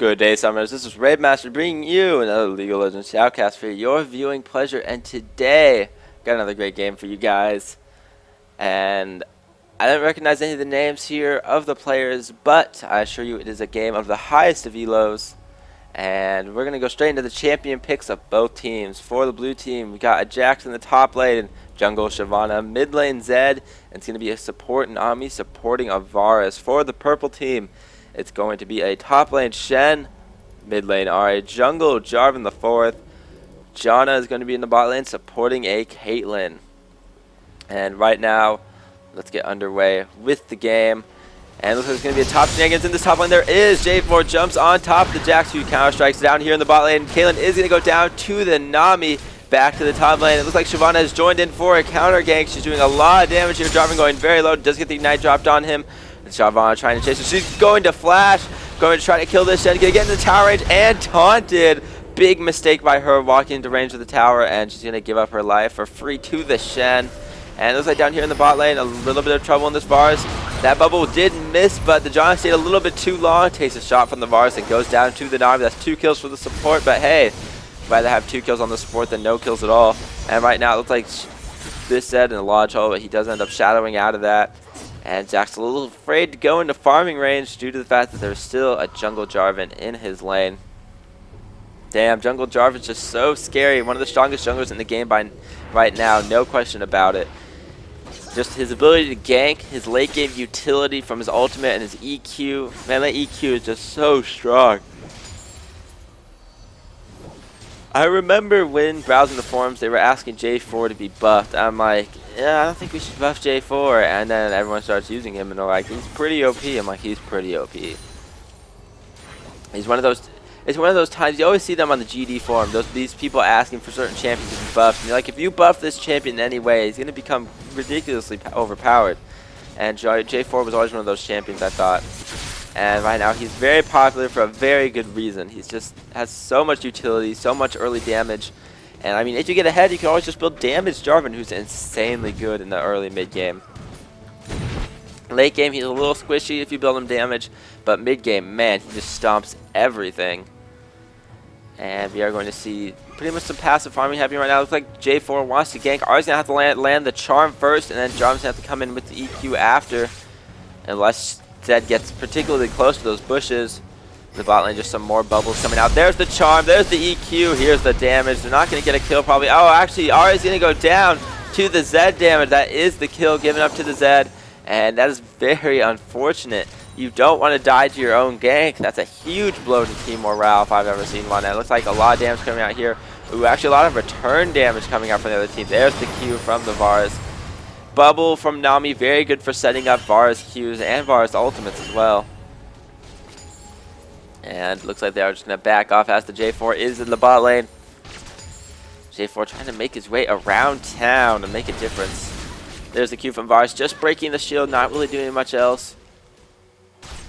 Good day, Summers. This is Raidmaster bringing you another League of Legends Shoutcast for your viewing pleasure. And today, got another great game for you guys. And I don't recognize any of the names here of the players, but I assure you it is a game of the highest of elos. And we're going to go straight into the champion picks of both teams. For the blue team, we got a Jax in the top lane, jungle Shyvana, mid lane Zed, and it's going to be a support Nami supporting a Varus. For the purple team, it's going to be a top lane Shen, mid lane Ahri, jungle Jarvan the 4th. Janna is going to be in the bot lane supporting a Caitlyn. And right now, let's get underway with the game. And it looks like there's going to be a top shenanigans in this top lane. There is. J4 jumps on top of the Jax, who counter strikes down here in the bot lane. Caitlyn is going to go down to the Nami, back to the top lane. It looks like Shyvana has joined in for a counter gank. She's doing a lot of damage here. Jarvan going very low. Does get the ignite dropped on him. Shyvana trying to chase her. She's going to flash, going to try to kill this Shen, gonna get in the tower range and taunted. Big mistake by her walking into range of the tower, and she's gonna give up her life for free to the Shen. And it looks like down here in the bot lane, a little bit of trouble in this Varus. That bubble did miss, but the Janna stayed a little bit too long. Takes a shot from the Varus and goes down to the Nami. That's 2 kills for the support, but hey, rather have 2 kills on the support than no kills at all. And right now it looks like this Zed in a lot of trouble, but he does end up shadowing out of that. And Jack's a little afraid to go into farming range due to the fact that there's still a jungle Jarvan in his lane. Damn, jungle Jarvan's just so scary. One of the strongest junglers in the game by right now, no question about it. Just his ability to gank, his late game utility from his ultimate and his EQ. Man, that EQ is just so strong. I remember when browsing the forums, they were asking J4 to be buffed. I'm like, yeah, I don't think we should buff J4. And then everyone starts using him, and they're like, he's pretty OP. I'm like, he's pretty OP. He's one of those. It's one of those times you always see them on the GD forum. These people asking for certain champions to be buffed. And you're like, if you buff this champion in any way, he's going to become ridiculously overpowered. And J4 was always one of those champions, I thought. And right now, he's very popular for a very good reason. He's just has so much utility, so much early damage. And I mean, if you get ahead, you can always just build damage Jarvan, who's insanely good in the early mid game. Late game, he's a little squishy if you build him damage, but mid game, man, he just stomps everything. And we are going to see pretty much some passive farming happening right now. It looks like J4 wants to gank. Ahri's going to have to land the charm first, and then Jarvan's going to have to come in with the EQ after. Unless Zed gets particularly close to those bushes. The bot lane, just some more bubbles coming out. There's the charm, there's the EQ, here's the damage. They're not going to get a kill probably. Oh, actually, Ahri's going to go down to the Zed damage. That is the kill given up to the Zed. And that is very unfortunate. You don't want to die to your own gank. That's a huge blow to team morale if I've ever seen one. And it looks like a lot of damage coming out here. Ooh, actually a lot of return damage coming out from the other team. There's the Q from the Varus. Bubble from Nami, very good for setting up Varus Qs and Varus ultimates as well. And looks like they are just going to back off as the J4 is in the bot lane. J4 trying to make his way around town and make a difference. There's the Q from Varus, just breaking the shield, not really doing much else.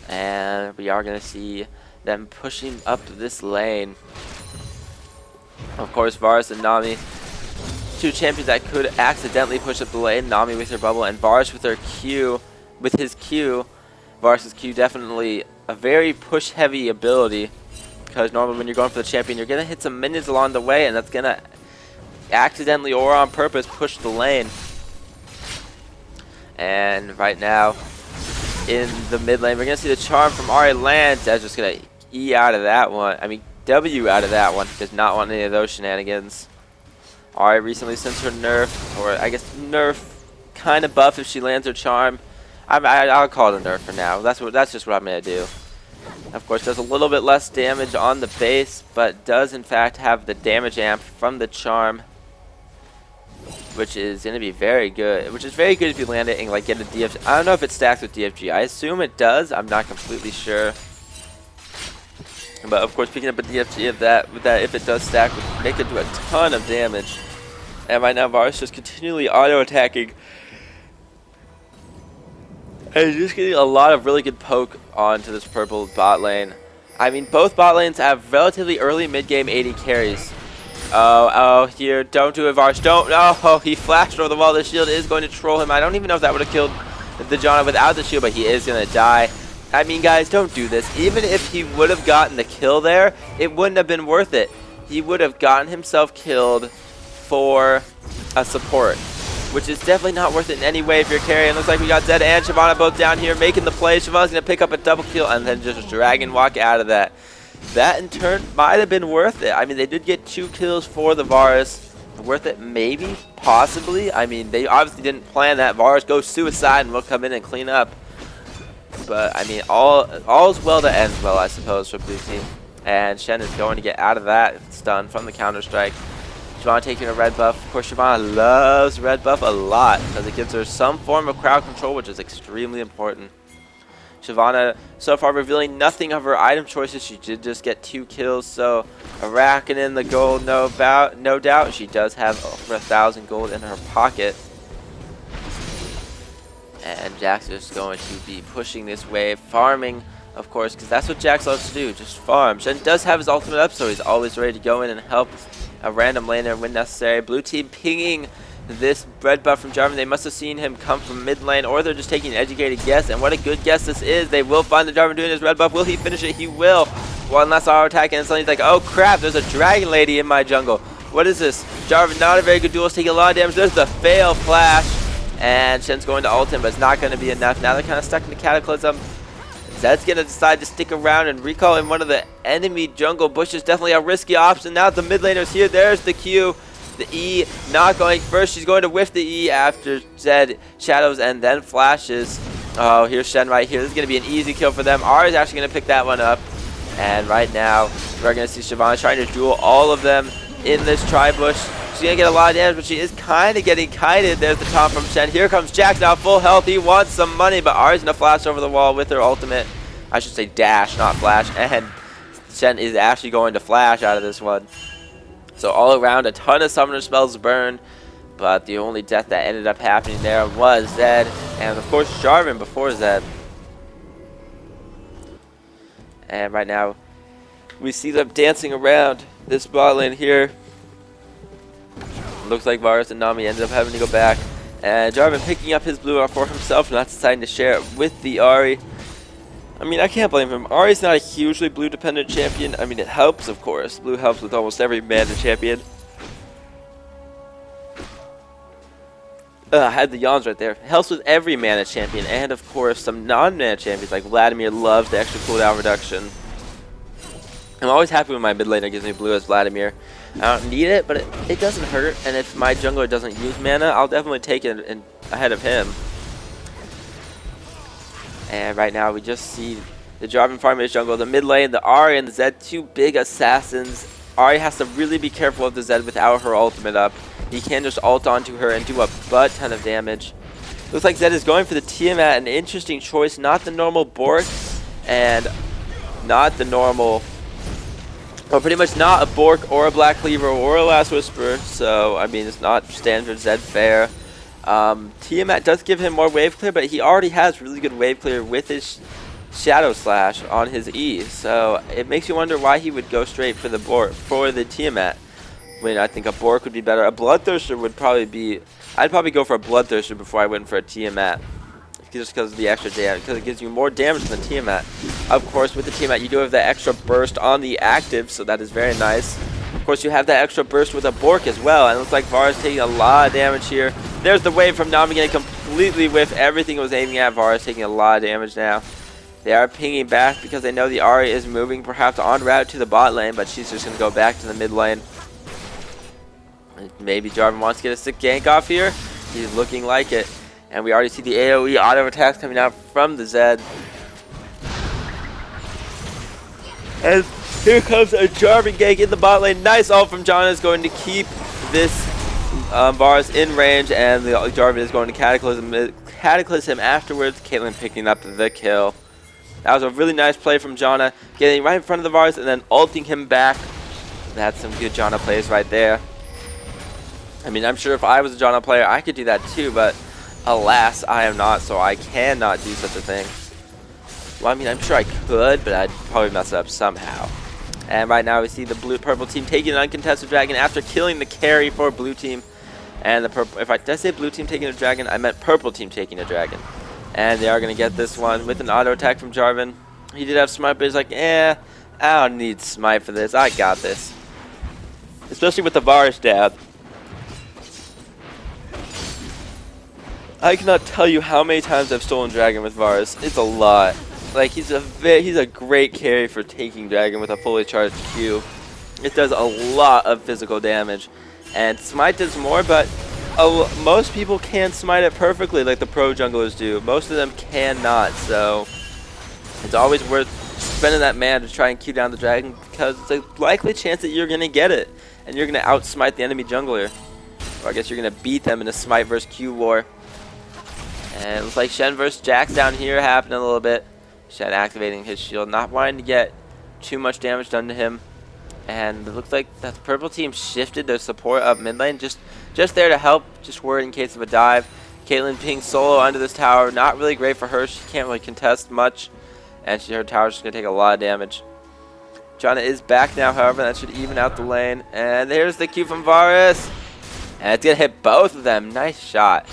And we are going to see them pushing up this lane. Of course, Varus and Nami, 2 champions that could accidentally push up the lane. Nami with her bubble and Varus with her Q, with his Q. Varus' Q definitely a very push-heavy ability, because normally when you're going for the champion, you're going to hit some minions along the way, and that's going to accidentally or on purpose push the lane. And right now, in the mid lane, we're going to see the charm from Ahri land. That's just going to E out of that one. I mean, W out of that one. Does not want any of those shenanigans. Ahri recently since her nerf, or I guess nerf kind of buff if she lands her charm. I'll call it a nerf for now. That's just what I'm going to do. Of course, does a little bit less damage on the base, but does in fact have the damage amp from the charm, which is going to be very good. Which is very good if you land it and like get a DFG. I don't know if it stacks with DFG. I assume it does. I'm not completely sure. But of course, picking up a DFG of that, if it does stack, would make it do a ton of damage. And right now, Varus just continually auto-attacking. And just getting a lot of really good poke onto this purple bot lane. I mean, both bot lanes have relatively early mid-game AD carries. Oh, here, don't do it, Varus, don't. Oh, he flashed over the wall. The shield is going to troll him. I don't even know if that would have killed the Janna without the shield, but he is going to die. I mean, guys, don't do this. Even if he would have gotten the kill there, it wouldn't have been worth it. He would have gotten himself killed for a support, which is definitely not worth it in any way if you're carrying. Looks like we got Zed and Shyvana both down here making the play. Shyvana's going to pick up a double kill and then just dragon walk out of that. That, in turn, might have been worth it. I mean, they did get 2 kills for the Varus. Worth it? Maybe. Possibly. I mean, they obviously didn't plan that. Varus goes suicide and we'll come in and clean up. But, I mean, all's well that ends well, I suppose, for blue team. And Shen is going to get out of that stun from the counter-strike. Shyvana taking a red buff. Of course, Shyvana loves red buff a lot because it gives her some form of crowd control, which is extremely important. Shyvana so far revealing nothing of her item choices. She did just get 2 kills, so racking in the gold, no doubt. She does have over 1,000 gold in her pocket. And Jax is going to be pushing this wave, farming, of course, because that's what Jax loves to do, just farm. Shen does have his ultimate up, so he's always ready to go in and help a random laner when necessary. Blue team pinging this red buff from Jarvan. They must have seen him come from mid lane, or they're just taking an educated guess, and what a good guess this is. They will find the Jarvan doing his red buff. Will he finish it? He will. One last auto attack, and suddenly he's like, oh crap, there's a dragon lady in my jungle. What is this? Jarvan, not a very good duelist, taking a lot of damage. There's the fail flash, and Shen's going to ult him, but it's not going to be enough. Now they're kind of stuck in the Cataclysm. Zed's going to decide to stick around and recall in one of the enemy jungle bushes. Definitely a risky option. Now the mid laner's here. There's the Q. The E not going first. She's going to whiff the E after Zed shadows and then flashes. Oh, here's Shen right here. This is going to be an easy kill for them. Ari's actually going to pick that one up. And right now, we're going to see Shyvana trying to duel all of them in this tri-bush. She's going to get a lot of damage, but she is kind of getting kited. There's the taunt from Shen. Here comes Jax now, full health. He wants some money, but Ari's going to flash over the wall with her ultimate. I should say dash, not flash. And Shen is actually going to flash out of this one. So all around, a ton of summoner spells burn. But the only death that ended up happening there was Zed. And of course, Jarvan before Zed. And right now, we see them dancing around this bot lane here. Looks like Varus and Nami ended up having to go back. And Jarvan picking up his blue R for himself, not deciding to share it with the Ahri. I mean, I can't blame him. Ahri's not a hugely blue-dependent champion. I mean, it helps, of course. Blue helps with almost every mana champion. I had the yawns right there. It helps with every mana champion, and of course, some non-mana champions like Vladimir loves the extra cooldown reduction. I'm always happy when my mid laner gives me blue as Vladimir. I don't need it, but it doesn't hurt, and if my jungler doesn't use mana, I'll definitely take it ahead of him. And right now, we just see the Jarvan farming his jungle, the mid lane, the Ahri, and the Zed, 2 big assassins. Ahri has to really be careful of the Zed without her ultimate up. He can just ult onto her and do a butt ton of damage. Looks like Zed is going for the Tiamat, an interesting choice. Not the normal Bork, and not the normal... Well, pretty much not a Bork or a Black Cleaver or a Last Whisper. So, I mean, it's not standard Zed fare. Tiamat does give him more wave clear, but he already has really good wave clear with his Shadow Slash on his E. So, it makes you wonder why he would go straight for the Bork, for the Tiamat. When I think a Bork would be better. A Bloodthirster would probably be... I'd probably go for a Bloodthirster before I went for a Tiamat. Just because of the extra damage, because it gives you more damage than Tiamat. Of course, with the Tiamat, you do have that extra burst on the active, so that is very nice. Of course, you have that extra burst with a Bork as well, and it looks like Varus taking a lot of damage here. There's the wave from Nami getting completely whiff everything it was aiming at. Varus taking a lot of damage now. They are pinging back because they know the Ahri is moving perhaps en route to the bot lane, but she's just going to go back to the mid lane. Maybe Jarvan wants to get a sick gank off here. He's looking like it. And we already see the AoE auto attacks coming out from the Zed. And here comes a Jarvan gank in the bot lane. Nice ult from John is going to keep this Varus in range. And the Jarvan is going to cataclysm afterwards. Caitlyn picking up the kill. That was a really nice play from Janna. Getting right in front of the Varus and then ulting him back. That's some good Janna plays right there. I mean, I'm sure if I was a Janna player, I could do that too, but alas, I am not, so I cannot do such a thing. Well, I mean, I'm sure I could, but I'd probably mess it up somehow. And right now, we see the purple team taking an uncontested dragon after killing the carry for blue team. And the purple, did I say blue team taking a dragon? I meant purple team taking a dragon. And they are going to get this one with an auto attack from Jarvan. He did have smite, but he's like, I don't need smite for this. I got this. Especially with the Varus dab. I cannot tell you how many times I've stolen Dragon with Varus. It's a lot. Like, he's a great carry for taking Dragon with a fully charged Q. It does a lot of physical damage. And smite does more, but most people can't smite it perfectly like the pro junglers do. Most of them cannot, so it's always worth spending that mana to try and Q down the dragon, because it's a likely chance that you're going to get it, and you're going to outsmite the enemy jungler. Or I guess you're going to beat them in a smite versus Q war. And it looks like Shen versus Jax down here happening a little bit. Shen activating his shield, not wanting to get too much damage done to him. And it looks like that the purple team shifted their support up mid lane, just there to help, just worried in case of a dive. Caitlyn being solo under this tower, not really great for her. She can't really contest much, and her tower's just going to take a lot of damage. Janna is back now, however, that should even out the lane. And there's the Q from Varus. And it's going to hit both of them. Nice shot.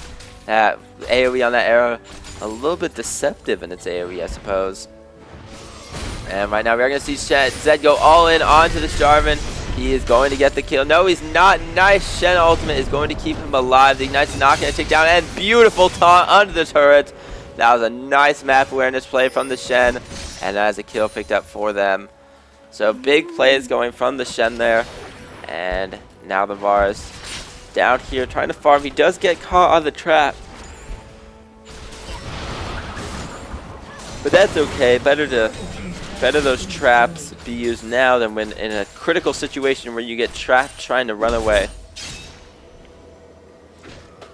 That AoE on that arrow, a little bit deceptive in its AoE, I suppose. And right now we are going to see Zed go all in onto this Jarvan. He is going to get the kill. No, he's not. Nice. Shen ultimate is going to keep him alive. The Ignite's not going to take down. And beautiful taunt under the turret. That was a nice map awareness play from the Shen. And that is a kill picked up for them. So big plays going from the Shen there. And now the Varus down here trying to farm. He does get caught on the trap. But that's okay. Better those traps be used now than when in a critical situation where you get trapped trying to run away.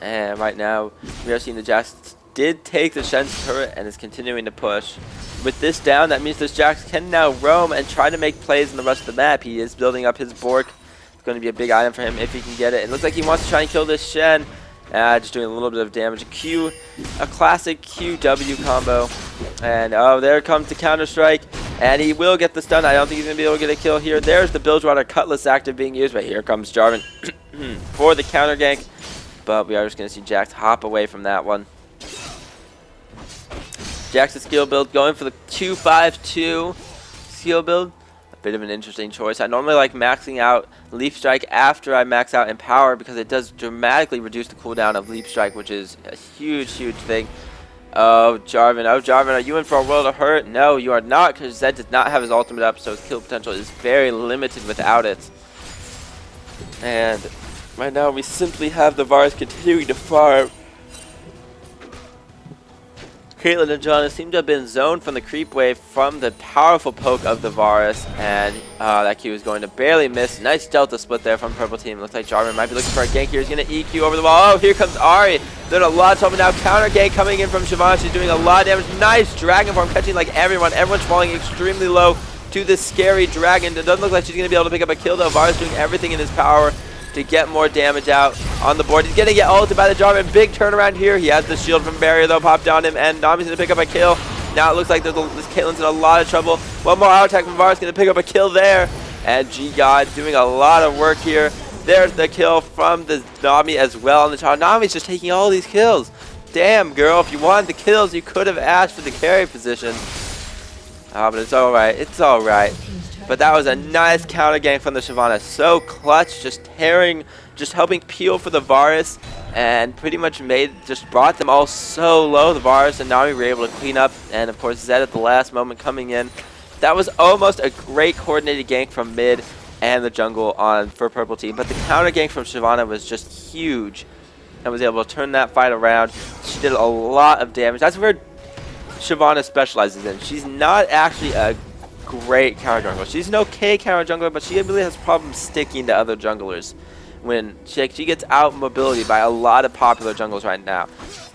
And right now we are seeing the Jax did take the Shen's turret and is continuing to push. With this down, that means this Jax can now roam and try to make plays in the rest of the map. He is building up his Bork. It's going to be a big item for him if he can get it. It looks like he wants to try and kill this Shen. Just doing a little bit of damage. A classic QW combo. And oh, there comes the counter strike. And he will get the stun. I don't think he's going to be able to get a kill here. There's the Bilgewater Cutlass active being used. But here comes Jarvan for the counter gank. But we are just going to see Jax hop away from that one. Jax's skill build going for the 2-5-2 skill build. A bit of an interesting choice. I normally like maxing out Leaf Strike after I max out Empower, because it does dramatically reduce the cooldown of Leaf Strike, which is a huge, huge thing. Oh, Jarvan. Oh, Jarvan, are you in for a world of hurt? No, you are not, because Zed does not have his ultimate up, so his kill potential is very limited without it. And right now we simply have the Varus continuing to farm. Caitlyn and Janna seem to have been zoned from the creep wave from the powerful poke of the Varus, and that Q is going to barely miss. Nice Delta split there from Purple Team. Looks like Jarvan might be looking for a gank here. He's going to EQ over the wall. Oh, here comes Ahri. Doing a lot of trouble now. Counter gank coming in from Shyvana. She's doing a lot of damage. Nice Dragon Form catching like everyone. Everyone's falling extremely low to this scary dragon. It doesn't look like she's going to be able to pick up a kill, though. Varus doing everything in his power to get more damage out on the board. He's going to get ulted by the Jarvan. Big turnaround here. He has the shield from Barrier, though, popped on him, and Nami's going to pick up a kill. Now it looks like this Caitlyn's in a lot of trouble. One more auto attack from Varus, going to pick up a kill there. And G-God doing a lot of work here. There's the kill from the Nami as well on the tower. Nami's just taking all these kills. Damn, girl, if you wanted the kills, you could have asked for the carry position. But it's alright. It's alright. But that was a nice counter gank from the Shyvana. So clutch, just helping peel for the Varus, and pretty much just brought them all so low. The Varus and Nami were able to clean up, and of course Zed at the last moment coming in. That was almost a great coordinated gank from mid and the jungle for Purple Team. But the counter gank from Shyvana was just huge, and was able to turn that fight around. She did a lot of damage. That's where Shyvana specializes in. She's not actually a great counter jungler. She's an okay counter jungler, but she really has problems sticking to other junglers. When she gets out mobility by a lot of popular junglers right now.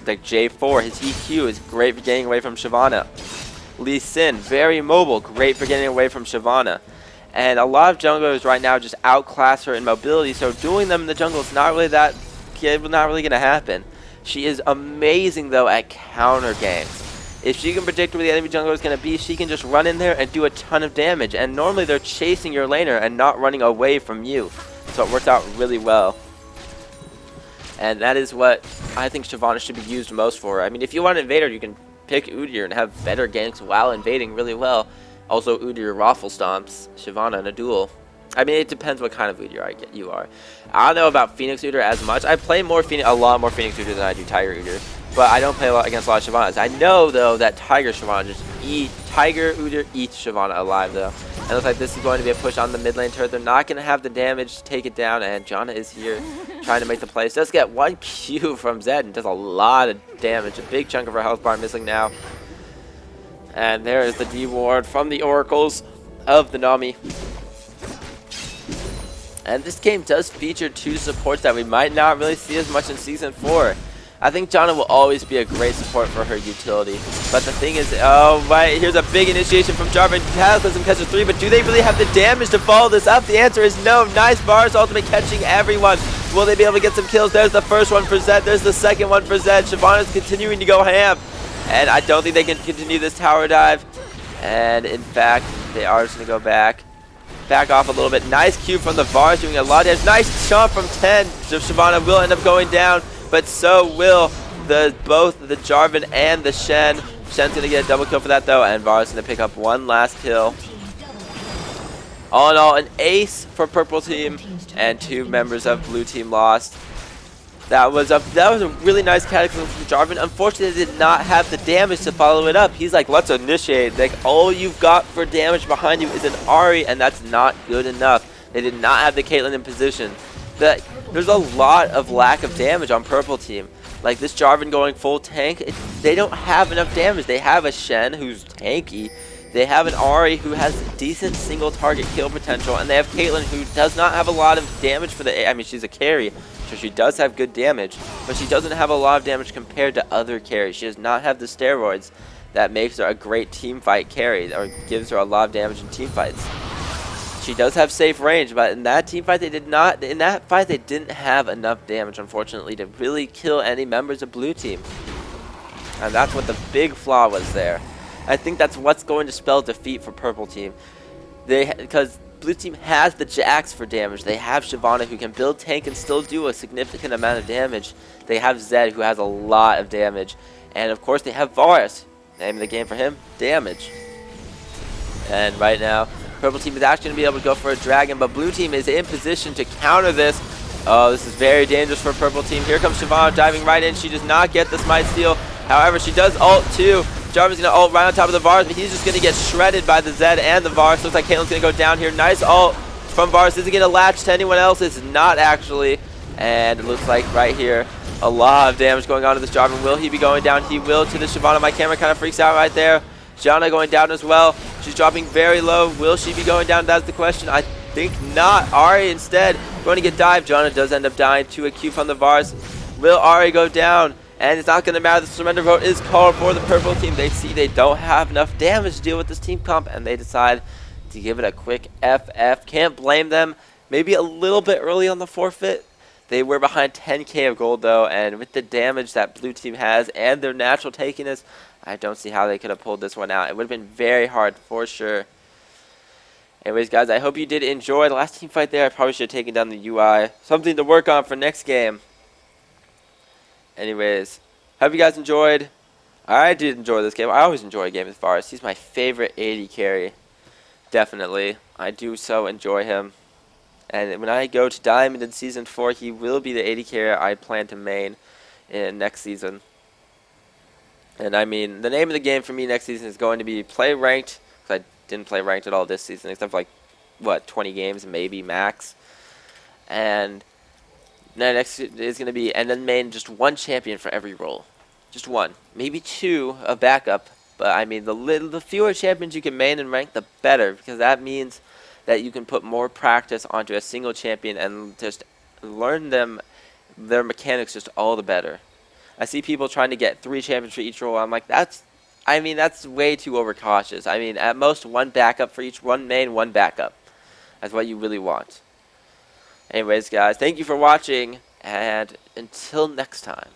Like J4, his EQ is great for getting away from Shyvana. Lee Sin, very mobile, great for getting away from Shyvana. And a lot of junglers right now just outclass her in mobility, so doing them in the jungle is not really going to happen. She is amazing though at counter games. If she can predict where the enemy jungler is going to be, she can just run in there and do a ton of damage. And normally they're chasing your laner and not running away from you. So it worked out really well. And that is what I think Shyvana should be used most for. I mean, if you want an invader, you can pick Udyr and have better ganks while invading really well. Also, Udyr raffle stomps Shyvana in a duel. I mean, it depends what kind of Udyr you are. I don't know about Phoenix Udyr as much. I play a lot more Phoenix Udyr than I do Tiger Udyr. But I don't play against a lot of Shyvanas. I know, though, that Tiger Udyr eats Shyvana alive, though. And it looks like this is going to be a push on the mid lane turret. They're not going to have the damage to take it down, and Janna is here trying to make the plays. Does get one Q from Zed and does a lot of damage. A big chunk of her health bar missing now. And there is the D ward from the Oracles of the Nami. And this game does feature 2 supports that we might not really see as much in Season 4. I think Janna will always be a great support for her utility. But the thing is, oh, right, here's a big initiation from Jarvan. Cataclysm catches 3, but do they really have the damage to follow this up? The answer is no. Nice Varus ultimate catching everyone. Will they be able to get some kills? There's the first one for Zed. There's the second one for Zed. Shyvana's continuing to go ham. And I don't think they can continue this tower dive. And in fact, they are just going to go back off a little bit. Nice Q from the Varus doing a lot of damage. Nice chomp from 10. So Shyvana will end up going down. But so will both the Jarvan and the Shen. Shen's going to get a double kill for that, though, and Varus going to pick up one last kill. All in all, an ace for purple team, and 2 members of blue team lost. That was a really nice cataclysm from Jarvan. Unfortunately, they did not have the damage to follow it up. He's like, let's initiate. Like, all you've got for damage behind you is an Ahri, and that's not good enough. They did not have the Caitlyn in position. There's a lot of lack of damage on purple team. Like this Jarvan going full tank, they don't have enough damage. They have a Shen who's tanky. They have an Ahri who has decent single target kill potential, and they have Caitlyn who does not have a lot of damage for the. I mean, she's a carry, so she does have good damage, but she doesn't have a lot of damage compared to other carries. She does not have the steroids that makes her a great team fight carry or gives her a lot of damage in team fights. She does have safe range, but in that team fight they did not. In that fight they didn't have enough damage, unfortunately, to really kill any members of blue team. And that's what the big flaw was there. I think that's what's going to spell defeat for purple team. Because blue team has the Jax for damage. They have Shyvana who can build tank and still do a significant amount of damage. They have Zed who has a lot of damage. And of course they have Varus. Name of the game for him, damage. And right now, purple team is actually going to be able to go for a dragon, but blue team is in position to counter this. Oh, this is very dangerous for purple team. Here comes Shyvana diving right in. She does not get the smite steal. However, she does ult too. Jarvan's going to ult right on top of the Varus, but he's just going to get shredded by the Zed and the Varus. Looks like Caitlyn's going to go down here. Nice ult from Varus. Is it going to latch to anyone else? It's not actually. And it looks like right here, a lot of damage going on to this Jarvan. Will he be going down? He will to the Shyvana. My camera kind of freaks out right there. Janna going down as well. She's dropping very low. Will she be going down? That's the question. I think not. Ahri instead going to get dived. Janna does end up dying to a Q from the Varus. Will Ahri go down? And it's not going to matter. The surrender vote is called for the purple team. They see they don't have enough damage to deal with this team comp, and they decide to give it a quick FF. Can't blame them. Maybe a little bit early on the forfeit. They were behind 10k of gold, though, and with the damage that blue team has and their natural tankiness, I don't see how they could have pulled this one out. It would have been very hard for sure. Anyways, guys, I hope you did enjoy the last team fight there. I probably should have taken down the UI. Something to work on for next game. Anyways, hope you guys enjoyed. I did enjoy this game. I always enjoy a game with Varus. He's my favorite AD carry. Definitely. I do so enjoy him. And when I go to Diamond in Season 4, he will be the AD carry I plan to main in next season. And I mean, the name of the game for me next season is going to be play ranked. Because I didn't play ranked at all this season, except for like, what, 20 games maybe max. And then next is going to be, and then main just one champion for every role. Just one. Maybe 2 a backup. But I mean, the fewer champions you can main and rank, the better. Because that means that you can put more practice onto a single champion and just learn their mechanics just all the better. I see people trying to get 3 champions for each role. I'm like, that's way too overcautious. I mean, at most 1 backup for each, 1 main, 1 backup. That's what you really want. Anyways, guys, thank you for watching, and until next time.